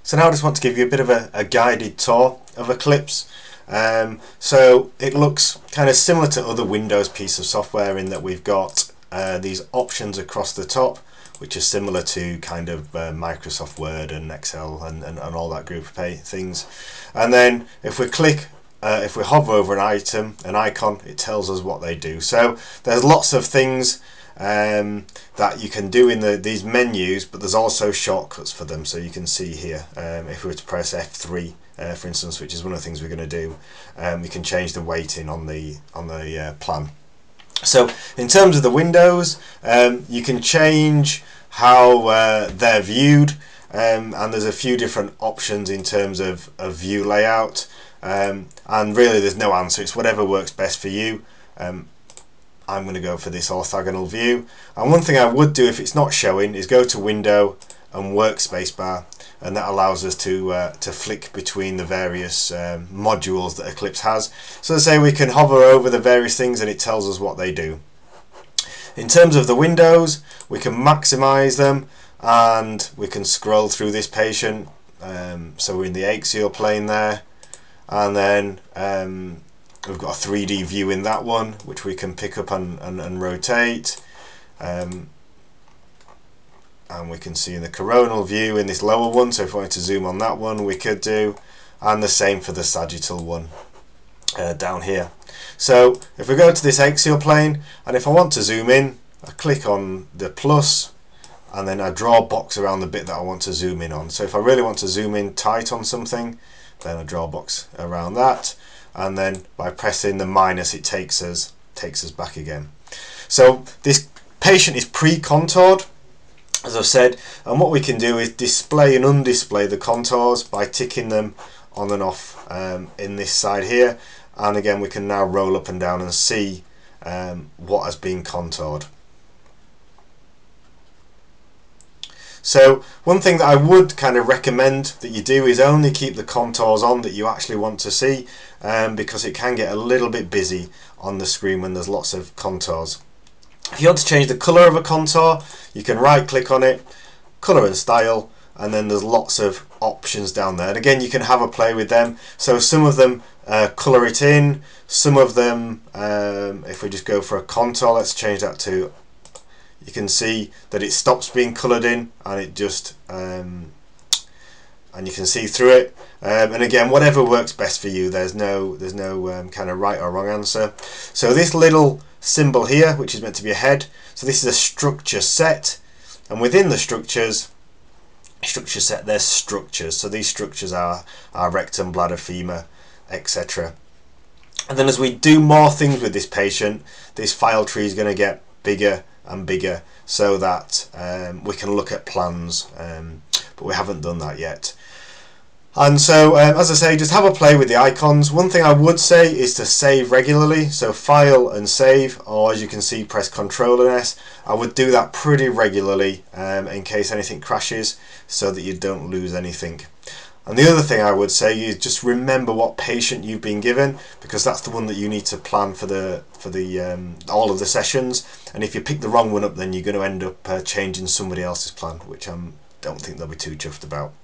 So now I just want to give you a bit of a guided tour of Eclipse. So it looks kind of similar to other Windows piece of software in that we've got these options across the top, which are similar to kind of Microsoft Word and Excel and all that group of things. And then if we click, if we hover over an icon, it tells us what they do. So there's lots of things that you can do in these menus, but there's also shortcuts for them. So you can see here, if we were to press F3, for instance, which is one of the things we're going to do, we can change the weighting on the plan. So in terms of the windows, you can change how they're viewed, and there's a few different options in terms of view layout, and really there's no answer, it's whatever works best for you. I'm going to go for this orthogonal view, and one thing I would do if it's not showing is go to Window and work spacebar, and that allows us to flick between the various modules that Eclipse has. So let's say we can hover over the various things and it tells us what they do. In terms of the windows, we can maximize them and we can scroll through this patient. So we're in the axial plane there, and then we've got a 3D view in that one, which we can pick up and rotate. And we can see in the coronal view in this lower one, so if we wanted to zoom on that one we could do, and the same for the sagittal one down here. So if we go to this axial plane, and if I want to zoom in, I click on the plus and then I draw a box around the bit that I want to zoom in on. So if I really want to zoom in tight on something, then I draw a box around that, and then by pressing the minus it takes us back again. So this patient is pre-contoured, as I've said, and what we can do is display and undisplay the contours by ticking them on and off in this side here, and again we can now roll up and down and see what has been contoured. So one thing that I would kind of recommend that you do is only keep the contours on that you actually want to see, because it can get a little bit busy on the screen when there's lots of contours. If you want to change the colour of a contour, you can right click on it, colour and style, and then there's lots of options down there, and again you can have a play with them. So some of them colour it in, some of them, if we just go for a contour, let's change that to, you can see that it stops being coloured in and it just and you can see through it, and again whatever works best for you, there's no kind of right or wrong answer. So this little symbol here, which is meant to be a head, so this is a structure set, and within the structure set there's structures. So these structures are rectum, bladder, femur, etc. And then as we do more things with this patient, this file tree is going to get bigger and bigger, so that we can look at plans, but we haven't done that yet. And so as I say, just have a play with the icons. One thing I would say is to save regularly, so file and save, or as you can see press Ctrl and S. I would do that pretty regularly in case anything crashes, so that you don't lose anything. And the other thing I would say is just remember what patient you've been given, because that's the one that you need to plan for all of the sessions. And if you pick the wrong one up, then you're going to end up changing somebody else's plan, which I don't think they'll be too chuffed about.